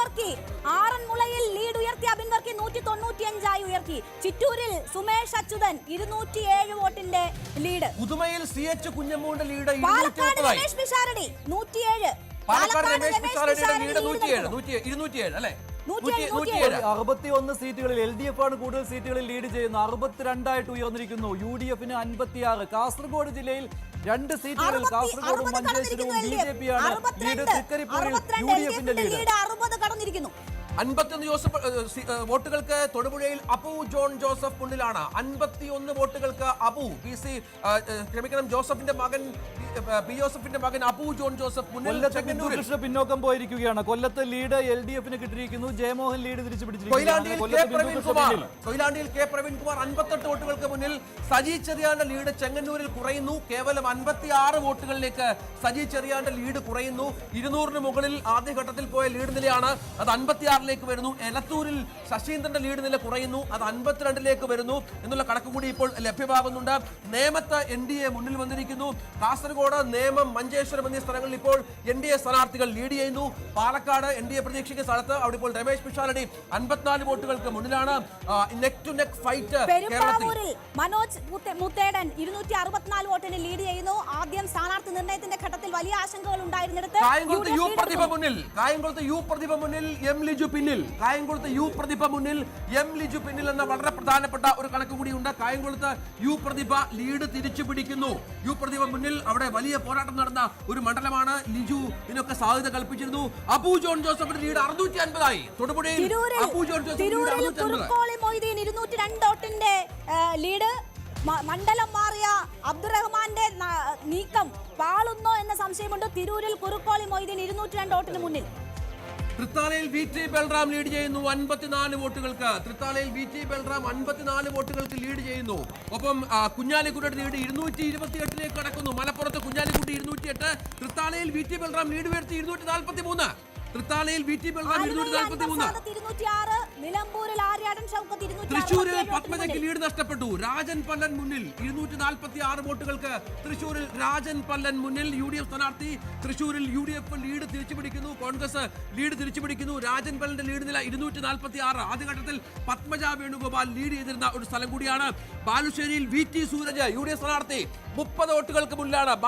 Varkey. ആറന്മുളയിൽ lead ഉയർത്തിയ അബിൻ വർക്കി 195 ഉയർത്തി. ചിറ്റൂരിൽ സുമേഷ് അച്യുതൻ 207 വോട്ടിന്റെ ലീഡ്. പുതുമയിൽ CH കുഞ്ഞമ്മൂന്റെ ലീഡ് പാലക്കാട് രമേശ് പിഷാരടി 107. പാലക്കാട് രമേശ് പിഷാരടിയുടെ ലീഡ് 207 അല്ലേ? 61 സീറ്റുകളിൽ LDF ആണ് കൂടുതൽ സീറ്റുകളിൽ ലീഡ് ചെയ്യുന്നു. 62 ഉയർന്നിരിക്കുന്നു. UDF-ന് 56. കാസർഗോഡ് ജില്ലയിൽ 2 സീറ്റുകളിൽ കാസർഗോഡും മഞ്ചേശ്വരവും BJP ആണ് ലീഡ്. തൃക്കരിപ്പൂരിൽ UDF-ന്റെ ലീഡ് 60 കടന്നിരിക്കുന്നു. 51 വോട്ടുകൾക്ക് തൊടുപുഴയിൽ അപ്പു ജോൺ ജോസഫ് മുന്നിലാണ്. 51 വോട്ടുകൾക്ക് അപ്പു ജോസഫിന്റെ മകൻ പി ജോസഫിന്റെ മകൻ അപ്പു ജോൺ ജോസഫ് മുന്നിൽ. കൃഷ്ണ പിന്നോക്കം പോയിരിക്കുകയാണ്. കൊല്ലത്ത് ലീഡ് LDF-ന് കിട്ടിയിരിക്കുന്നു. ജയമോഹൻ ലീഡ് തിരിച്ചു പിടിച്ചിരിക്കുന്നു. കൊയിലാണ്ടിയിൽ കെ പ്രവീൺകുമാർ 58 വോട്ടുകൾക്ക് മുന്നിൽ. സജി ചെറിയാന്റെ ലീഡ് ചെങ്ങന്നൂരിൽ കുറയുന്നു. കേവലം 56 വോട്ടുകളിലേക്ക് സജി ചെറിയാന്റെ ലീഡ് കുറയുന്നു. 200-ന് മുകളിൽ ആദ്യഘട്ടത്തിൽ പോയ ലീഡ് നിലയാണ്. അത് 56-ലേക്ക് വരുന്നു. എലത്തൂരിൽ ശശീന്ദ്രന്റെ ലീഡ് നില കുറയുന്നു. അത് 52-ലേക്ക് വരുന്നു എന്നുള്ള കണക്ക് കൂടി ഇപ്പോൾ ലഭ്യമാകുന്നുണ്ട്. നേമത്ത് NDA മുന്നിൽ വന്നിരിക്കുന്നു. കാസർഗോഡ്, നേമം, മഞ്ചേശ്വരം എന്നീ സ്ഥലങ്ങളിൽ ഇപ്പോൾ NDA സ്ഥാനാർത്ഥികൾ ലീഡ് ചെയ്യുന്നു. പാലക്കാട് NDA പ്രതീക്ഷിക്കുന്ന സ്ഥലത്ത് അവിടെ ഇപ്പോൾ രമേശ് പിഷാരടി 54 വോട്ടുകൾക്ക് മുന്നിലാണ്. നെക്ക് ടു നെക്ക് ഫൈറ്റ് കേരളത്തിൽ. മനോജ് മുത്തേടൻ 264 വോട്ടിന് ലീഡ് ചെയ്യുന്നു. ആദ്യം സ്ഥാനാർത്ഥി നിർണയത്തിന്റെ ഘട്ടത്തിൽ വലിയ ആശങ്കകൾ ഉണ്ടായിരുന്നിടത്ത് കായംകുളത്ത് യു പ്രതിഭ മുന്നിൽ M ലിജു പിന്നിൽ എന്ന വളരെ പ്രധാനപ്പെട്ട ഒരു കണക്ക് കൂടിയുണ്ട്. കായംകുളത്ത് യു പ്രതിഭ ലീഡ് തിരിച്ചു പിടിക്കുന്നു. യു പ്രതിഭ മുന്നിൽ. അവിടെ വലിയ പോരാട്ടം നടന്ന ഒരു മണ്ഡലമാണ്. ലിജു ഇതിനൊക്കെ സാധ്യത കൽപ്പിച്ചിരുന്നു. അപ്പു ജോൺ ജോസഫിന്റെ ലീഡ് 650 ആയി. തൊടുപുഴയിൽ അപ്പു ജോൺ ജോസഫ് 202 വോട്ടിന്റെ ലീഡ്. മണ്ഡലം മാറിയ അബ്ദുറഹ്മാന്റെ നീക്കം പാളുന്നോ എന്ന സംശയമുണ്ട്. തിരൂരിൽ കുറുക്കോളി മൊയ്തീൻ 202 വോട്ടിന് മുന്നിൽ. തൃത്താലയിൽ VT ബൽറാം ലീഡ് ചെയ്യുന്നു 54 വോട്ടുകൾക്ക്. തൃത്താലയിൽ VT ബൽറാം 54 വോട്ടുകൾക്ക് ലീഡ് ചെയ്യുന്നു. ഒപ്പം കുഞ്ഞാലിക്കുട്ടിയുടെ ലീഡ് 228-ലേക്ക് കടക്കുന്നു. മലപ്പുറത്ത് കുഞ്ഞാലിക്കുട്ടി 208. തൃത്താലയിൽ VT ബൽറാം ലീഡ് ഉയർത്തി 243. തൃശൂരിൽ പത്മജയ്ക്ക് ലീഡ് നഷ്ടപ്പെട്ടു. രാജൻ പല്ലൻ മുന്നിൽ 246 വോട്ടുകൾക്ക്. തൃശൂരിൽ രാജൻ പല്ലൻ മുന്നിൽ. UDF സ്ഥാനാർത്ഥി തൃശൂരിൽ UDF ലീഡ് തിരിച്ചുപിടിക്കുന്നു. കോൺഗ്രസ് ലീഡ് തിരിച്ചുപിടിക്കുന്നു. രാജൻ പല്ലന്റെ ലീഡ് നില 246. ആദ്യഘട്ടത്തിൽ പത്മജ വേണുഗോപാൽ ലീഡ് ചെയ്തിരുന്ന ഒരു സ്ഥലം കൂടിയാണ്. ബാലുശ്ശേരിയിൽ VT സൂരജ് UDF സ്ഥാനാർത്ഥി 30 വോട്ടുകൾക്ക് മുന്നിലാണ്.